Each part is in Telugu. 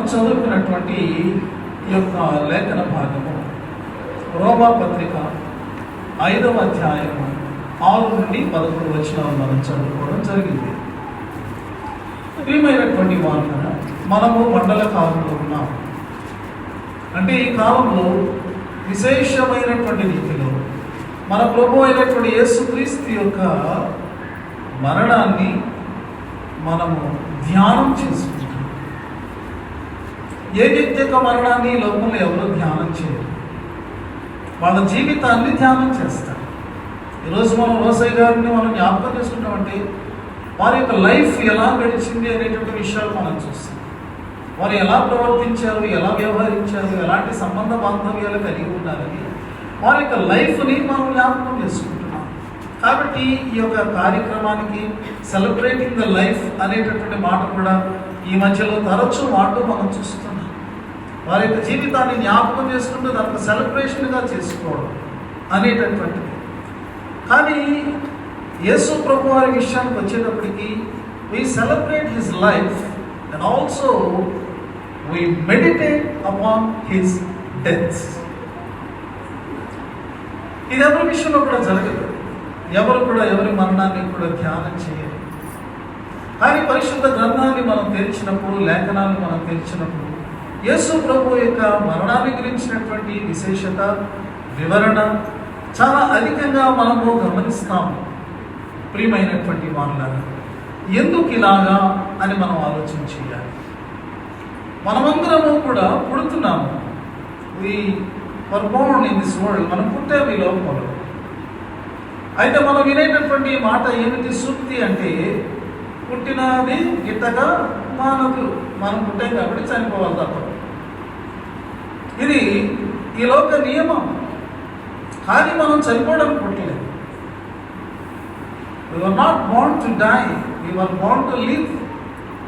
మనం చదువుకున్నటువంటి ఈ యొక్క లేఖన భాగము రోమా పత్రిక 5వ అధ్యాయము 6 నుండి 11 వచనాలు మనం చదువుకోవడం జరిగింది. ప్రియమైనటువంటి వార్తన, మనము మండల కాలంలో ఉన్నాం. అంటే ఈ కాలంలో విశేషమైనటువంటి రీతిలో మన ప్రభు అయినటువంటి యేసుక్రీస్తు యొక్క మరణాన్ని మనము ధ్యానం చేసుకుంటాం. ఏ వ్యక్తి యొక్క మరణాన్ని లోకంలో ఎవరు ధ్యానం చేయరు, వాళ్ళ జీవితాన్ని ధ్యానం చేస్తారు. ఈరోజు మనం రోసయ్య గారిని మనం జ్ఞాపకం చేసుకుంటామంటే వారి యొక్క లైఫ్ ఎలా గడిచింది అనేటువంటి విషయాలు మనం చూస్తాం. వారు ఎలా ప్రవర్తించారు, ఎలా వ్యవహరించారు, ఎలాంటి సంబంధ బాంధవ్యాలు కలిగి ఉన్నారని వారి యొక్క లైఫ్ని మనం జ్ఞాపకం చేసుకుంటున్నాం. కాబట్టి ఈ యొక్క కార్యక్రమానికి సెలబ్రేటింగ్ ద లైఫ్ అనేటటువంటి మాట కూడా ఈ మధ్యలో తరచూ వాడుతూ మనం చూస్తున్నాం. వారి యొక్క జీవితాన్ని జ్ఞాపకం చేసుకుంటూ దానికి సెలబ్రేషన్గా చేసుకోవడం అనేటటువంటిది. కానీ యేసు ప్రభు వారి విషయానికి వచ్చేటప్పటికి we celebrate his life and also we meditate upon his death. ఇది ఎవరి విషయంలో కూడా జరగదు. ఎవరు కూడా ఎవరి మరణాన్ని కూడా ధ్యానం చేయరు. కానీ పరిశుద్ధ గ్రంథాన్ని మనం తెరిచినప్పుడు, లేఖనాన్ని మనం తెరిచినప్పుడు యేసు ప్రభు యొక్క మరణాన్ని గురించినటువంటి విశేషత, వివరణ చాలా అధికంగా మనము గమనిస్తాము. ప్రియమైనటువంటి వాళ్ళని ఎందుకు ఇలాగా అని మనం ఆలోచన చేయాలి. మనమందరము కూడా పుడుతున్నాము. we were born in this world. మనం పుట్టాము ఈ లోకంలో. అయితే మనం వినేటటువంటి మాట ఏమిటి? సూక్తి అంటే పుట్టినది గిట్టగా మానదు. మనం పుట్టాం కాబట్టి చనిపోవాలి తప్ప. ఇది ఈ లోక నియమం. కానీ మనం చనిపోవడానికి పుట్టలేదు. We were not born to die. We were born to live.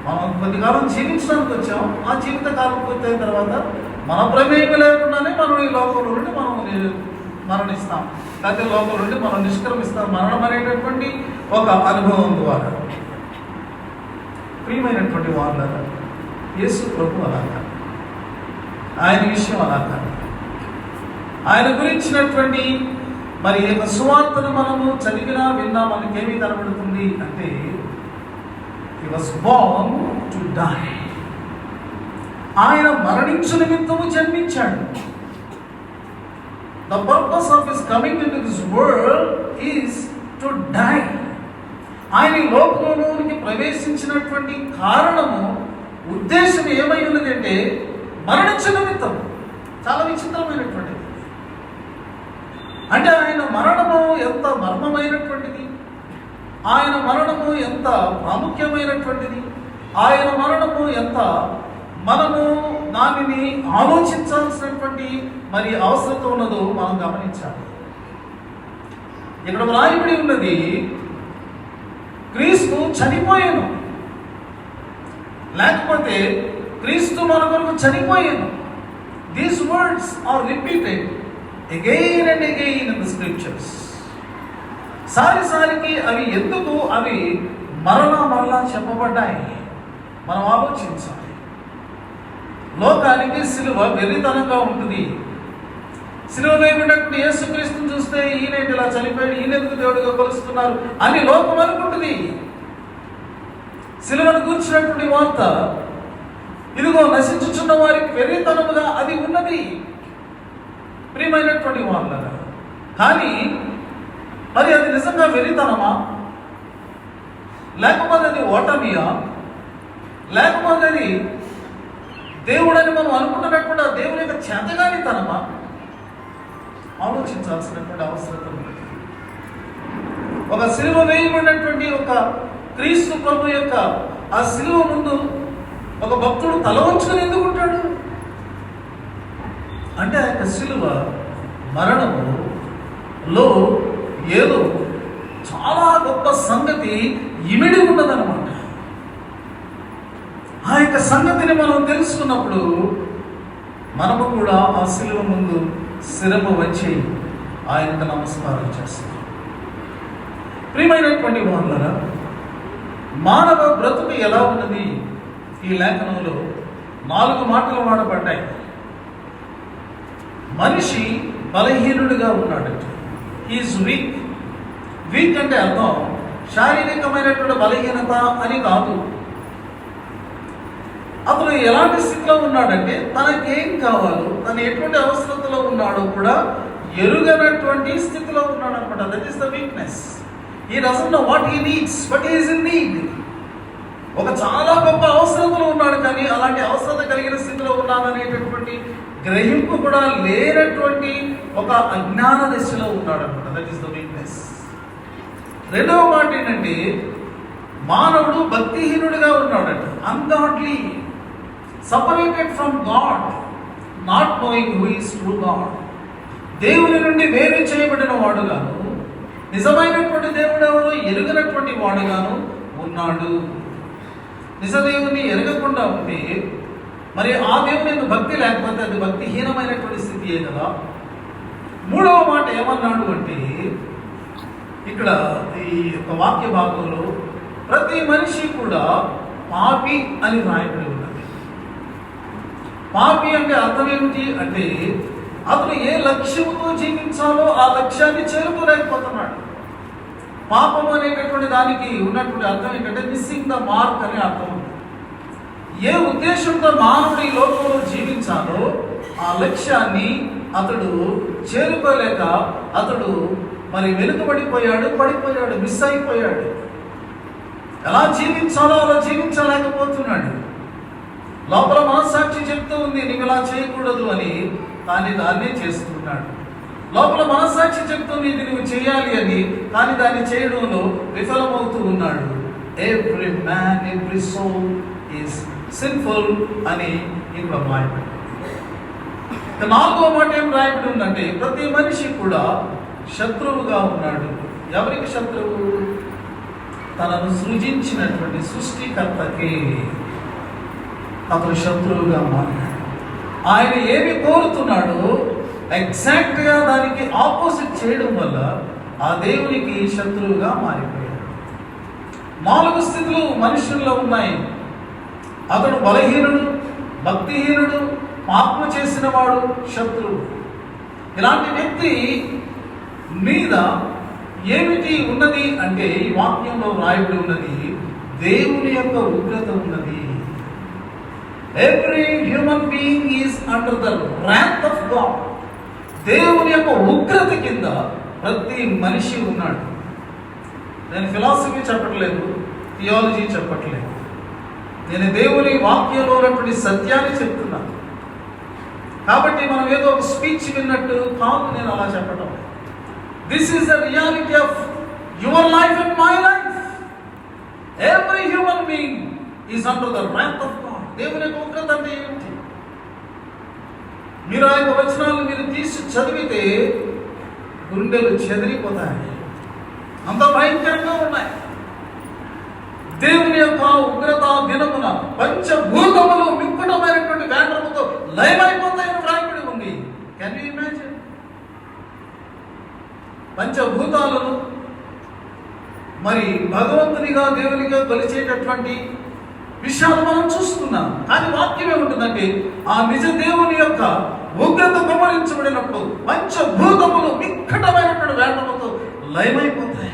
మనం కొద్దికాలం జీవించడానికి వచ్చాం. ఆ జీవిత కాలం పూర్తయిన తర్వాత మన ప్రమేయం లేకుండానే మనం ఈ లోకంలో నుండి మనం మరణిస్తాం. లేకపోతే లోకంలో నుండి మనం నిష్క్రమిస్తాం. మరణం అనేటటువంటి ఒక అనుభవం ద్వారా. ప్రియమైనటువంటి వాళ్ళ యేసు ప్రభు అలా కాదు. ఆయన విషయం అలా కాదు. ఆయన గురించినటువంటి మరి యొక్క సువార్తను మనము చదివినా విన్నా మనకేమీ కనబడుతుంది అంటే he was born to die. ఆయన మరణించు నిమిత్తము జన్మించాడు. The purpose of his coming into this world is to die. ఆయన లోకంలోనికి ప్రవేశించినటువంటి కారణము, ఉద్దేశం ఏమై ఉన్నది అంటే మరణించు నిమిత్తం. చాలా విచిత్రమైనటువంటిది. అంటే ఆయన మరణము ఎంత మర్మమైనటువంటిది, ఆయన మరణము ఎంత ప్రాముఖ్యమైనటువంటిది, ఆయన మరణము ఎంత మనము దానిని ఆలోచించాల్సినటువంటి మరి అవసరం ఉన్నదో మనం గమనించాలి. ఇక్కడ వ్రాయబడి ఉన్నది, క్రీస్తు చనిపోయాను, లేకపోతే క్రీస్తు మన కొరకు చనిపోయాను. These words are repeated again and again in the scriptures. సారికి అవి ఎందుకు అవి మరలా చెప్పబడ్డాయి మనం ఆలోచించాలి. లోకానికి సిలువ వెర్రితనంగా ఉంటుంది. సిలువ వేయబడినటువంటి యేసుక్రీస్తుని చూస్తే ఈయన ఇలా చనిపోయాడు, ఈయన ఎందుకు దేవుడిగా కొలుస్తున్నారు అని లోకం అనుకుంటుంది. సిలువను కూర్చున్నటువంటి వార్త ఇదిగో నశించుచున్న వారికి వెర్రితనముగా అది ఉన్నది. ప్రియమైనటువంటి వాళ్ళ కానీ మరి అది నిజంగా వెర్రితనమా, లేకపోతే అది ఓటమియా, లేకపోతే అది దేవుడని మనం అనుకుంటున్నటువంటి దేవుని యొక్క చేతగానితనమా ఆలోచించాల్సినటువంటి అవసరం ఉంది. ఒక సిలువ వేయబడినటువంటి ఒక క్రీస్తు ప్రభు యొక్క ఆ సిలువ ముందు ఒక భక్తుడు తల వంచుకొని ఎందుకు ఉంటాడు అంటే ఆ యొక్క సిలువ మరణములో ఏదో చాలా గొప్ప సంగతి ఇమిడి ఉన్నదన్నమాట. ఆ యొక్క సంగతిని మనం తెలుసుకున్నప్పుడు మనము కూడా ఆ సిలువ ముందు శిరము వచ్చి ఆయనకు నమస్కారం చేస్తాం. ప్రియమైనటువంటి వాళ్ళరా, మానవ బ్రతుకు ఎలా ఉన్నది ఈ లేఖనంలో 4 మాటలు వాడబడ్డాయి. మనిషి బలహీనుడిగా ఉన్నాడట. He's week. వీక్ అంటే అర్థం శారీరకమైనటువంటి బలహీనత అని కాదు. అతను ఎలాంటి స్థితిలో ఉన్నాడంటే తనకేం కావాలో, తను ఎటువంటి అవసరతలో ఉన్నాడో కూడా ఎరుగనటువంటి స్థితిలో ఉన్నాడు అనమాట. That is the weakness. He doesn't know what he needs, but he is in need. ఒక చాలా గొప్ప అవసరతలో ఉన్నాడు, కానీ అలాంటి అవసరత కలిగిన స్థితిలో ఉన్నాననేటటువంటి గ్రహింపు కూడా లేనటువంటి ఒక అజ్ఞాన దశలో ఉన్నాడు అనమాట. That is the weakness. రెండవ మాట ఏంటంటే మానవుడు భక్తిహీనుడిగా ఉన్నాడట. Ungodly, separated from God, not knowing who is true God. దేవుని నుండి వేరు చేయబడిన వాడుగాను, నిజమైనటువంటి దేవుడు ఎవరో ఎరుగనటువంటి వాడుగాను ఉన్నాడు. నిజదేవుని ఎరగకుండా ఉంటే మరి ఆ దేవుని భక్తి లేకపోతే అది భక్తిహీనమైనటువంటి స్థితియే కదా. మూడవ మాట ఏమన్నాడు అంటే ఇక్కడ ఈ యొక్క వాక్య భాగంలో ప్రతి మనిషి కూడా పాపి అని రాయబడి ఉన్నది. పాపి అంటే అర్థం ఏమిటి అంటే అతను ఏ లక్ష్యంతో జీవించాలో ఆ లక్ష్యాన్ని చేరుకోలేకపోతున్నాడు. పాపం అనేటటువంటి దానికి ఉన్నటువంటి అర్థం ఏంటంటే మిస్సింగ్ ద మార్క్ అనే అర్థం ఉంది. ఏ ఉద్దేశంతో మానవుడు ఈ లోకంలో జీవించాలో ఆ లక్ష్యాన్ని అతడు చేరుకోలేక అతడు మరి వెనుకబడిపోయాడు, పడిపోయాడు, మిస్ అయిపోయాడు. ఎలా జీవించాలో అలా జీవించలేకపోతున్నాడు. లోపల మనస్సాక్షి చెప్తూ ఉంది నీవు ఇలా చేయకూడదు అని, కానీ దాన్నే చేస్తున్నాడు. లోపల మనస్సాక్షి చెప్తుంది ఇది నువ్వు చేయాలి అని, కానీ దాన్ని చేయడంలో విఫలమవుతూ ఉన్నాడు. Every man, every soul is sinful అని ఇక్కడ రాయబడి. నాలుగో మాట ఏం రాయబడి ఉందంటే ప్రతి మనిషి కూడా శత్రువుగా ఉన్నాడు. ఎవరికి శత్రువు? తనను సృజించినటువంటి సృష్టికర్తకి అతను శత్రువుగా మారాడు. ఆయన ఏమి కోరుతున్నాడో ఎగ్జాక్ట్గా దానికి ఆపోజిట్ చేయడం వల్ల ఆ దేవునికి శత్రువుగా మారిపోయాడు. 4 స్థితులు మనుషుల్లో ఉన్నాయి. అతడు బలహీనుడు, భక్తిహీనుడు, పాపము చేసిన వాడు, శత్రువు. ఇలాంటి వ్యక్తి మీద ఏమిటి ఉన్నది అంటే ఈ వాక్యంలో రాయబడి ఉన్నది దేవుని యొక్క ఉగ్రత ఉన్నది. Every human being is under the wrath of God. దేవుని యొక్క ఉగ్రత కింద ప్రతి మనిషి ఉన్నాడు. నేను ఫిలాసఫీ చెప్పట్లేదు, థియాలజీ చెప్పట్లేదు. నేను దేవుని వాక్యంలో ఉన్నటువంటి సత్యాన్ని చెప్తున్నాను. కాబట్టి మనం ఏదో ఒక స్పీచ్ విన్నట్టు కాదు నేను అలా చెప్పడం. This is the reality of your life and my life. Every human being is under the wrath of God. దేవుని యొక్క ఉగ్రత అంటే ఏమిటి? మీరు ఆ యొక్క వచనాలు మీరు తీసి చదివితే గుండెలు చెదిరిపోతాయి. అంత భయంకరంగా ఉన్నాయి. దేవుని యొక్క ఉగ్రత దినమున పంచభూతములు మిక్కుటమైనటువంటి వేండ్రముతో లయమైపోతాయని వ్రాయబడి ఉంది. Can you imagine? పంచభూతాలను మరి భగవంతునిగా దేవునిగా కొలిచేటటువంటి విషయాలు మనం చూస్తున్నాం. కానీ వాక్యం ఏముంటుందంటే ఆ నిజ దేవుని యొక్క ఉగ్రత కుమ్మరించబడినప్పుడు పంచభూతములు మిక్కటమైనటువంటి వేండ్రముతో లయమైపోతాయి.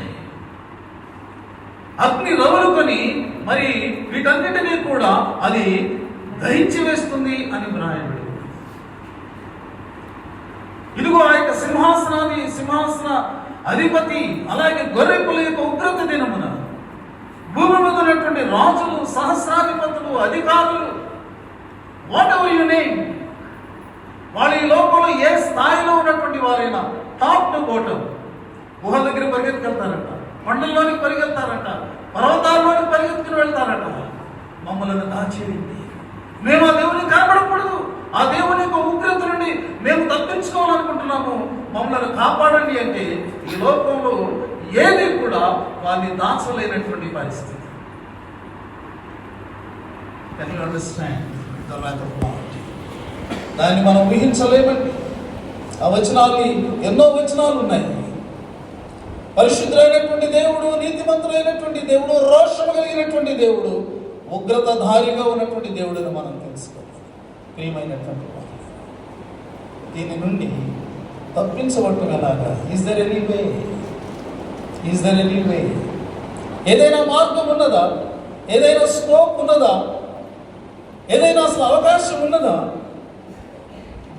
అగ్ని రగులుకొని మరి వీటన్నిటినీ కూడా అది దహించి వేస్తుంది అని వ్రాయబడి. ఇదిగో ఆ యొక్క సింహాసన అధిపతి అలాగే గొర్రెపుల యొక్క ఉగ్రత దినమున భూమి మీద ఉన్నటువంటి రాజులు, సహస్రాధిపతులు, అధికారులు, వాట్ ఎవర్ యు నేమ్, వాళ్ళు ఈ లోకంలో ఏ స్థాయిలో ఉన్నటువంటి వారైనా టాప్ టు బాటమ్ గుహల దగ్గర పరిగెత్తుకెళ్తారట, కొండల్లోనికి పరిగెత్తారట, పర్వతాల్లోనికి పరిగెత్తుకుని వెళ్తారట. మమ్మల్ని దాచేయండి, మేము ఆ దేవుని కనబడకూడదు, ఆ దేవుని యొక్క ఉగ్రత నుండి మేము తప్పించుకోవాలనుకుంటున్నాము, మమ్మల్ని కాపాడండి అంటే ఈ లోకంలో ఏది కూడా వారిని దాచలేనటువంటి పరిస్థితి. Can you understand the wrath of God? దాన్ని మనం ఊహించలేమండి. ఆ వచనాలు ఎన్నో వచనాలు ఉన్నాయి. పరిశుద్ధులైనటువంటి దేవుడు, నీతిమంతులైనటువంటి దేవుడు, రోషము కలిగినటువంటి దేవుడు, ఉగ్రతధారిగా ఉన్నటువంటి దేవుడు అని మనం తెలుసుకోవాలి. ప్రియమైనటువంటి వారు, దీని నుండి తప్పించబడటం ఎలాగా? Is there any way? Is there any way? ఏదైనా మార్గం ఉన్నదా? ఏదైనా స్కోప్ ఉన్నదా? ఏదైనా అసలు అవకాశం ఉన్నదా?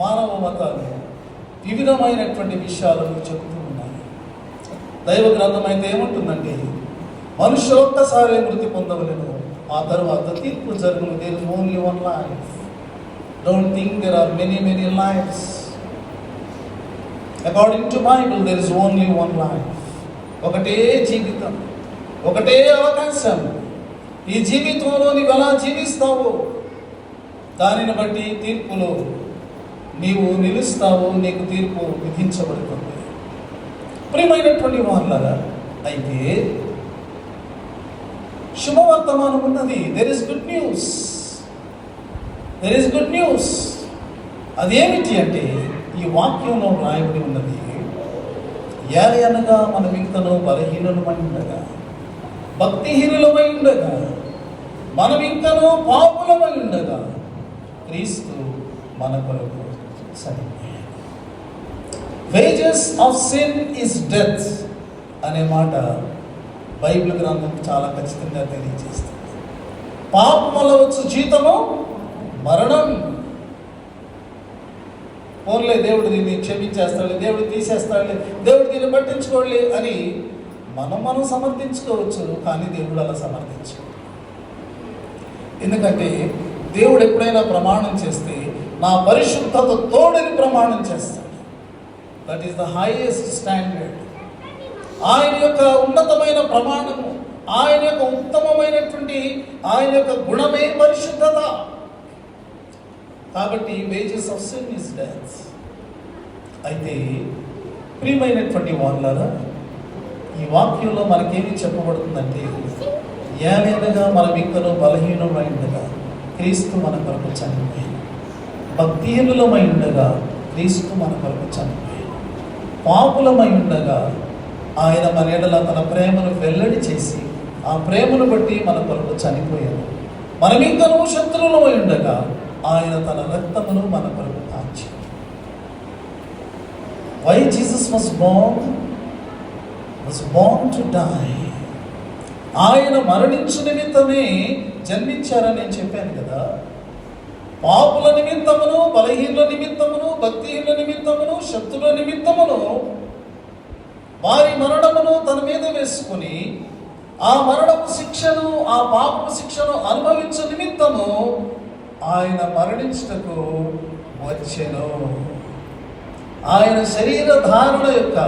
మానవ మతాలు వివిధమైనటువంటి విషయాలను చెబుతూ ఉన్నాయి. దైవ గ్రంథం అయితే ఏముంటుందంటే, మనుషులు ఒక్కసారి మృతి పొందవలెను, ఆ తర్వాత తీర్పు జరుగును. There is only one life. Don't think there are many lifes. According to Bible there is only one life. ఒకటే జీవితం, ఒకటే అవకాశం. ఈ జీవితంలో నీవు ఎలా జీవిస్తావో దానిని బట్టి తీర్పులో నీవు నిలుస్తావు, నీకు తీర్పు విధించబడుతుంది. ప్రియమైనటువంటి వాళ్ళరా, అయితే శుభవర్తమానం ఉన్నది. There is good news. There is good news. అదేమిటి అంటే, ఈ వాక్యంలో రాయబడి ఉన్నది, ఏలయనగా మనం ఇంకనూ బలహీనులమై ఉండగా, భక్తిహీనులమై ఉండగా, మనం ఇంకనూ పాపులమై ఉండగా క్రీస్తు మన కొరకు చనిపోయాడు. Wages of sin is death అనే మాట బైబిల్ గ్రంథం చాలా ఖచ్చితంగా తెలియజేస్తుంది. పాపం వల్ల వచ్చు జీతము మరణం. పోన్లే, దేవుడు దీన్ని క్షమించేస్తాడు, దేవుడు తీసేస్తాడు, దేవుడు దీన్ని పట్టించుకోలే అని మనం సమర్థించుకోవచ్చు. కానీ దేవుడు అలా సమర్థించుకోడు. ఎందుకంటే దేవుడు ఎప్పుడైనా ప్రమాణం చేస్తే నా పరిశుద్ధత తోడని ప్రమాణం చేస్తాడు. That is the highest standard. ఆయన యొక్క ఉన్నతమైన ప్రమాణము, ఆయన యొక్క ఉత్తమమైనటువంటి ఆయన యొక్క గుణమే పరిశుద్ధత. కాబట్టి wages of sin is death. అయితే ప్రియమైనటువంటి వాళ్ళారా, ఈ వాక్యంలో మనకేమి చెప్పబడుతుందంటే, ఏలైనగా మనం ఇంకనూ బలహీనమై ఉండగా క్రీస్తు మన కొరకు చనిపోయాడు. భక్తిహీనులమై ఉండగా క్రీస్తు మన కొరకు చనిపోయాడు. పాపులమై ఉండగా ఆయన మన ఎడల తన ప్రేమను వెల్లడి చేసి ఆ ప్రేమను బట్టి మన కొరకు చనిపోయాడు. మనం ఇంకనూ శత్రువులమై ఉండగా ఆయన తన రక్తమును మన కొరకు కాంచాడు. Why Jesus was born to die. ఆయన మరణించు నిమిత్తమే జన్మించారని నేను చెప్పాను కదా. పాపుల నిమిత్తమును, బలహీనుల నిమిత్తమును, భక్తిహీనుల నిమిత్తమును, శత్రుల నిమిత్తమును వారి మరణమును తన మీద వేసుకుని ఆ మరణపు శిక్షను, ఆ పాపపు శిక్షను అనుభవించు నిమిత్తము ఆయన మరణించుటకు వచ్చెను. ఆయన శరీర ధారణ యొక్క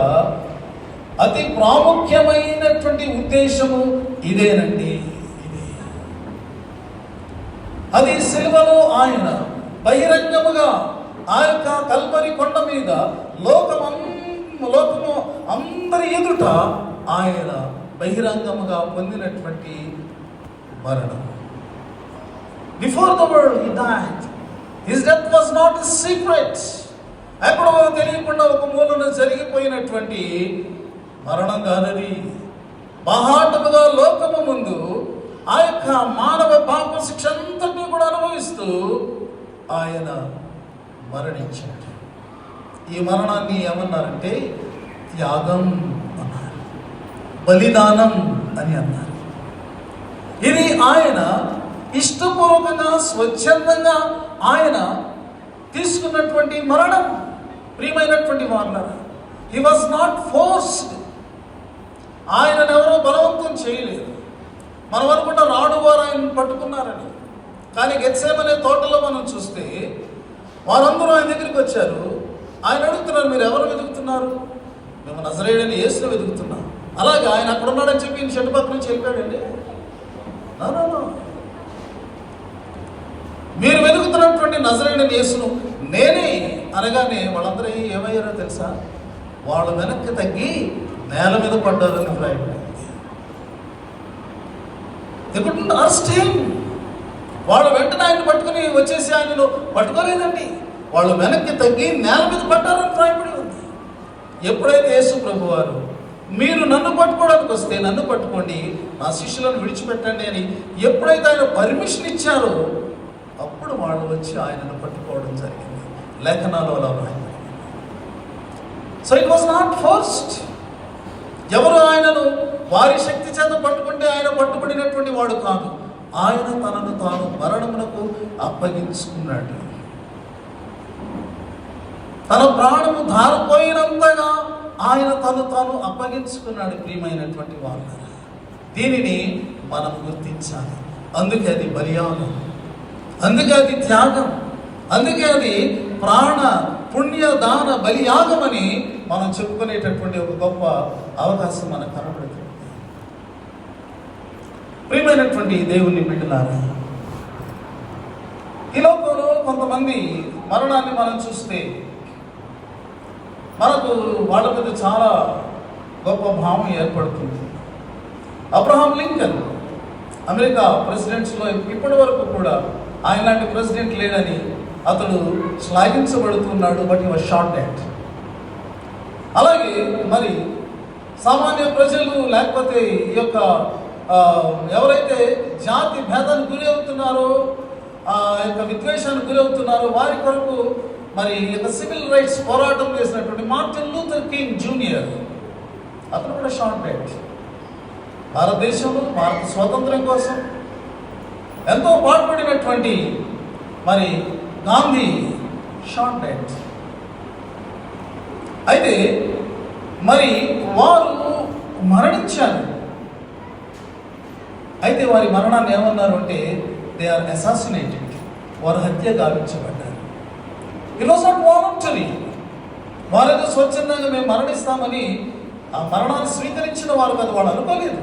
అతి ప్రాముఖ్యమైనటువంటి ఉద్దేశము ఇదేనండి. అది సిలువలో ఆయన బహిరంగముగా ఆ యొక్క కల్వరి కొండ మీద లోకము అందరి ఎదుట ఆయన బహిరంగముగా పొందినటువంటి మరణం. Before the world he died. His death was not a secret. ఎక్కడో తెలియకుండా ఒక మూలన జరిగిపోయినటువంటి మరణం కాదది. మహాటముగా లోకము ముందు ఆ యొక్క మానవ పాప శిక్ష అంతటినీ కూడా అనుభవిస్తూ ఆయన మరణించాడు. ఈ మరణాన్ని ఏమన్నారంటే త్యాగం అన్నారు, బలిదానం అని అన్నారు. ఇది ఆయన ఇష్టపూర్వకంగా, స్వచ్ఛందంగా ఆయన తీసుకున్నటువంటి మరణం. ప్రియమైనటువంటి వాళ్ళ, హీ వాజ్ నాట్ ఫోర్స్డ్. ఆయనను ఎవరో బలవంతం చేయలేదు. మనం అనుకుంటాం రాడు వారు ఆయన పట్టుకున్నారని. కానీ గెత్సేమనే తోటలో మనం చూస్తే వారందరూ ఆయన దగ్గరికి వచ్చారు. ఆయన అడుగుతున్నారు, మీరు ఎవరు వెతుకుతున్నారు? మేము నజరేయుడైన యేసును వెతుకుతున్నాం. అలాగే ఆయన అక్కడ ఉన్నాడని చెప్పి ఈయన చెట్టు పక్క నుంచి వెళ్ళిపోయాడండి. మీరు వెతుకుతున్నటువంటి నజరేయుడైన యేసును నేనే అనగానే వాళ్ళందరూ ఏమయ్యారో తెలుసా? వాళ్ళు వెనక్కి తగ్గి నేల మీద పడ్డారని రాయబడింది. వాళ్ళు వెంటనే ఆయన పట్టుకుని వచ్చేసి ఆయనను పట్టుకోలేదండి. వాళ్ళు వెనక్కి తగ్గి నేల మీద పడ్డారని రాయబడి ఉంది. ఎప్పుడైతే యేసు ప్రభు వారు మీరు నన్ను పట్టుకోవడానికి వస్తే నన్ను పట్టుకోండి, నా శిష్యులను విడిచిపెట్టండి అని ఎప్పుడైతే ఆయన పర్మిషన్ ఇచ్చారో అప్పుడు వాళ్ళు వచ్చి ఆయనను పట్టుకోవడం జరిగింది. లేఖనాలు అలా రాయబడింది. So it was not forced. ఎవరు ఆయనను వారి శక్తి చేత పట్టుకుంటే ఆయన పట్టుబడినటువంటి వాడు కాదు. ఆయన తనను తాను మరణమునకు అప్పగించుకున్నాడు. తన ప్రాణము ధారపోయినంతగా ఆయన తను తాను అప్పగించుకున్నాడు. ప్రియమైనటువంటి వాళ్ళు, దీనిని మనం గుర్తించాలి. అందుకే అది బలియాగం, అందుకే అది త్యాగం, అందుకే అది ప్రాణ పుణ్య దాన బలియాగం అని మనం చెప్పుకునేటటువంటి ఒక గొప్ప అవకాశం మనకు కనబడుతుంది. ప్రియమైనటువంటి దేవుని బిడ్డలారా, ఈ లోకంలో కొంతమంది మరణాన్ని మనం చూస్తే మనకు వాళ్ళ మీద చాలా గొప్ప భావం ఏర్పడుతుంది. అబ్రహాం లింకన్ అమెరికా ప్రెసిడెంట్స్లో ఇప్పటి వరకు కూడా ఆయన లాంటి ప్రెసిడెంట్ లేడని అతడు శ్లాఘించబడుతున్నాడు. But he was shot dead. అలాగే మరి సామాన్య ప్రజలు లేకపోతే ఈ యొక్క ఎవరైతే జాతి భేదానికి గురి అవుతున్నారో, ఆ యొక్క విద్వేషానికి గురి అవుతున్నారో వారి కొరకు మరి యొక్క సివిల్ రైట్స్ పోరాటం చేసినటువంటి మార్టిన్ లూథర్ కింగ్ జూనియర్, అతను కూడా షాట్ డెడ్. భారతదేశంలో భారత స్వాతంత్ర్యం కోసం ఎంతో పాటుపడినటువంటి మరి గాంధీ షాట్ డెడ్. అయితే మరి వారు మరణించారు. అయితే వారి మరణాన్ని ఏమన్నారు అంటే దే ఆర్ అసాసినేటెడ్. వారు హత్య గావించబడ్డారు. It was not voluntary. వారేదో స్వచ్ఛందంగా మేము మరణిస్తామని ఆ మరణాన్ని స్వీకరించిన వారు కాదు. వాళ్ళు అనుకోలేదు.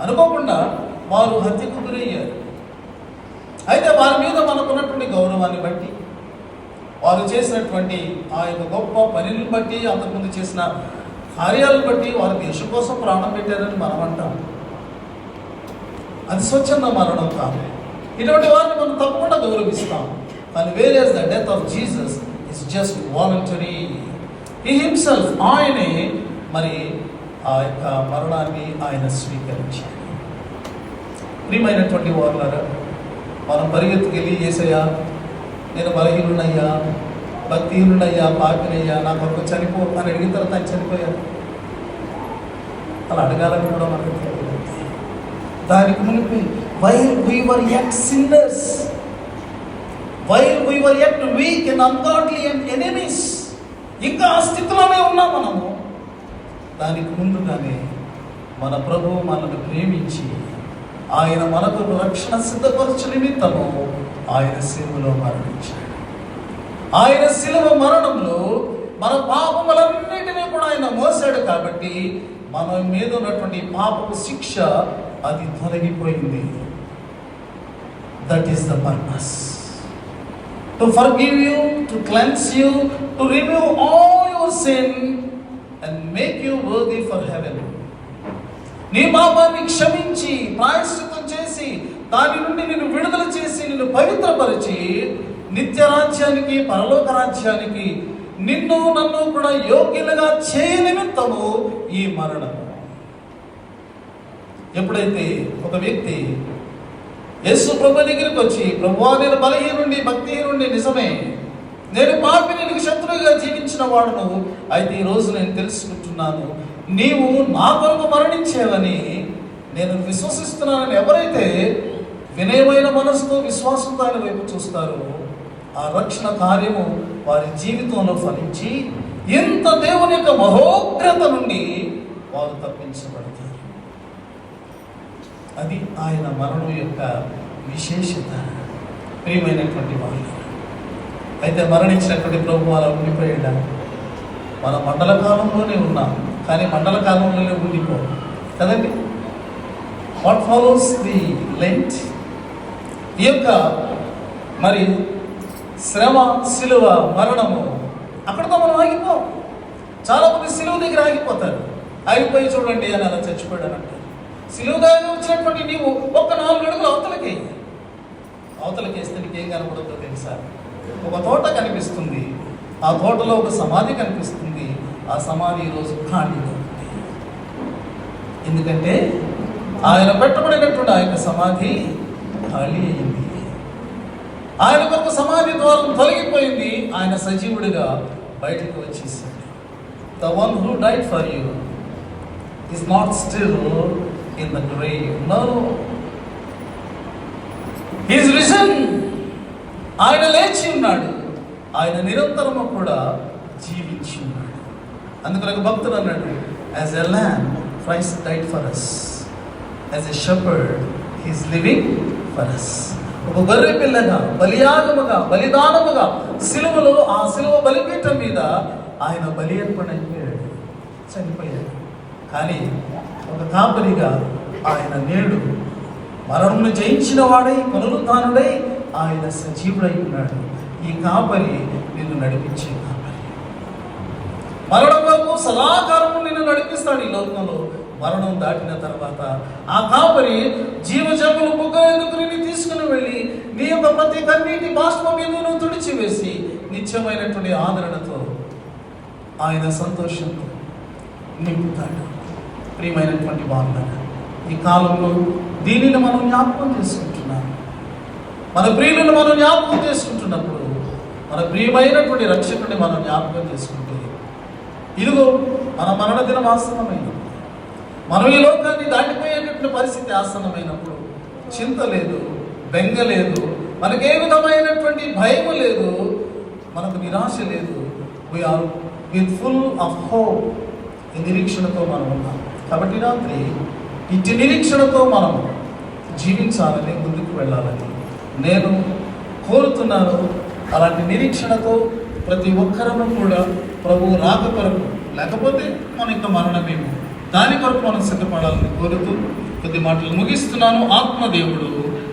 అనుకోకుండా వారు హత్యకు గురయ్యారు. అయితే వారి మీద మనకున్నటువంటి గౌరవాన్ని బట్టి, వారు చేసినటువంటి ఆ యొక్క గొప్ప పనిని బట్టి, అంతకుముందు చేసిన కార్యాలను బట్టి వారు దేశం కోసం ప్రాణం పెట్టారని మనం అంటాం. అది స్వచ్ఛంద మరణం కాదు. ఇటువంటి వారిని మనం తప్పకుండా గౌరవిస్తాం. కానీ whereas the death of Jesus is just voluntary. He himself, ఆయనే మరి ఆ యొక్క మరణాన్ని ఆయన స్వీకరించాడు. ప్రియమైనటువంటి వారులారా, మనం పరిగెత్తుకెళ్ళి యేసయ్యా నేను బలహీనుడయ్యా, భక్తిహీనుడయ్యా, పాపినయ్యా, నా కొరకు చనిపో అని అడిగిన తర్వాత ఆయన చనిపోయారు. అలా అడగాలని కూడా మనకు తెలియదు. దానికి మునిపి while we were yet sinners, while we were yet weak and ungodly and enemies, ఇంకా ఆ స్థితిలోనే ఉన్నాం మనము. దానికి ముందుగానే మన ప్రభువు మనల్ని ప్రేమించి ఆయన మనకు రక్షణ సిద్ధపరచు నిమిత్తము ఆయన శిలువలో మరణించాడు. ఆయన శిలువ మరణంలో మన పాపములన్నిటినీ కూడా ఆయన మోసాడు. కాబట్టి మన మీద ఉన్నటువంటి పాపపు శిక్ష అది తొలగిపోయింది. That is the purpose. To forgive you, to cleanse you, to remove all your sin and make you worthy for heaven. నీ పాపాన్ని క్షమించి ప్రాయశ్చిత్తం చేసి దాని నుండి నిన్ను విడుదల చేసి నిన్ను పవిత్రపరిచి నిత్య రాజ్యానికి, పరలోక రాజ్యానికి నిన్ను నన్ను కూడా యోగ్యులుగా చేయ నిమిత్తము ఈ మరణము. ఎప్పుడైతే ఒక వ్యక్తి యేసు ప్రభు దగ్గరికి వచ్చి, ప్రభువా నేను బలహీనుండి, భక్తిహీనుండి, నిజమే నేను పాపిని, నీకు శత్రువుగా జీవించిన వాడును, అయితే ఈరోజు నేను తెలుసుకుంటున్నాను నీవు నా కొరకు మరణించేవని నేను విశ్వసిస్తున్నానని ఎవరైతే వినయమైన మనసుతో విశ్వాసంతో ఆయన వైపు చూస్తారో ఆ రక్షణ కార్యము వారి జీవితంలో ఫలించి ఇంత దేవుని యొక్క మహోగ్రత నుండి వారు తప్పించబడతారు. అది ఆయన మరణం యొక్క విశేషత. ప్రియమైనటువంటి వాళ్ళు, అయితే మరణించినటువంటి ప్రభు అలా ఉండిపోయాడా? మన మండల కాలంలోనే ఉన్నాం, కానీ మండల కాలంలోనే ఉండిపో కదండి. వాట్ ఫాలోస్ ది లెంట్, ఈ యొక్క మరి శ్రమ, సిలువ, మరణము, అక్కడితో మనం ఆగిపోం. చాలా మంది సిలువ దగ్గర ఆగిపోతారు. ఆగిపోయి చూడండి అని అలా చచ్చిపోయాడు అంటారు. సిలువగా వచ్చినటువంటి నీవు ఒక్క 4 అడుగులు అవతలకేస్తే నీకేం కనపడుతుందో తెలుసా? ఒక తోట కనిపిస్తుంది. ఆ తోటలో ఒక సమాధి కనిపిస్తుంది. ఆ సమాధి ఈరోజు ఖాళీగా ఉంది. ఎందుకంటే ఆయన పెట్టబడినటువంటి ఆ యొక్క సమాధి ఖాళీ అయింది. ఆయన కొరకు సమాధి ద్వారం తొలగిపోయింది, ఆయన సజీవుడిగా బయటకు వచ్చేసాడు. The one who died for you is not still in the grave. No. He is risen. ఆయన లేచి ఉన్నాడు, ఆయన నిరంతరము కూడా జీవించి ఉన్నాడు. అందుకని భక్తుడు అన్నాడు, as a lamb Christ died for us. As a shepherd, he is living for us. ఒక గొర్రె పిల్లగా, బలియాగముగా, బలిదానముగా సిలువలో, ఆ సిలువ బలిపీఠం మీద ఆయన బలి అర్పణ అయిపోయాడు, చనిపోయాడు. కానీ ఒక కాపరిగా ఆయన నేడు మరణమును జయించిన వాడై, పునరుద్ధానుడై ఆయన సజీవుడై ఉన్నాడు. ఈ కాపరి నిన్ను నడిపించే కాపరి. మరణం వరకు సదాకాలము నిన్ను నడిపిస్తాడు ఈ లోకంలో. మరణం దాటిన తర్వాత ఆ కాపరి జీవజములు బుగ్గ నిన్ను తీసుకుని వెళ్ళి నీ యొక్క ప్రతి కన్నీటి బాష్పం మీదను తుడిచివేసి నిత్యమైనటువంటి ఆదరణతో ఆయన సంతోషంతో నింపుతాడు. ప్రియమైనటువంటి వారులారా, ఈ కాలంలో దీనిని మనం జ్ఞాపకం చేసుకుంటున్నాం. మన ప్రియులను మనం జ్ఞాపకం చేసుకుంటున్నప్పుడు, మన ప్రియమైనటువంటి రక్షకుడిని మనం జ్ఞాపకం చేసుకుంటే, ఇదిగో మన మరణ దినం ఆసన్నమైనప్పుడు, మనం ఈ లోకాన్ని దాటిపోయేటటువంటి పరిస్థితి ఆసన్నమైనప్పుడు చింత లేదు, బెంగ లేదు, మనకు ఏ విధమైనటువంటి భయము లేదు, మనకు నిరాశ లేదు. We're with full of hope. ఈ నిరీక్షణతో మనం ఉన్నాం. కాబట్టి రాత్రి ఇట్టి నిరీక్షణతో మనం జీవించాలని, ముందుకు వెళ్ళాలని నేను కోరుతున్నాను. అలాంటి నిరీక్షణతో ప్రతి ఒక్కరము కూడా ప్రభువు రాక కొరకు, లేకపోతే మన యొక్క మరణమేమో, దాని కొరకు మనం సిద్ధపడాలని కోరుతూ కొద్ది మాటలు ముగిస్తున్నాను. ఆత్మదేవుడు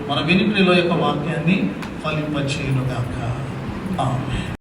మన వినికిడిలో యొక్క వాక్యాన్ని ఫలింపచేయునుగాక. ఆమేన్.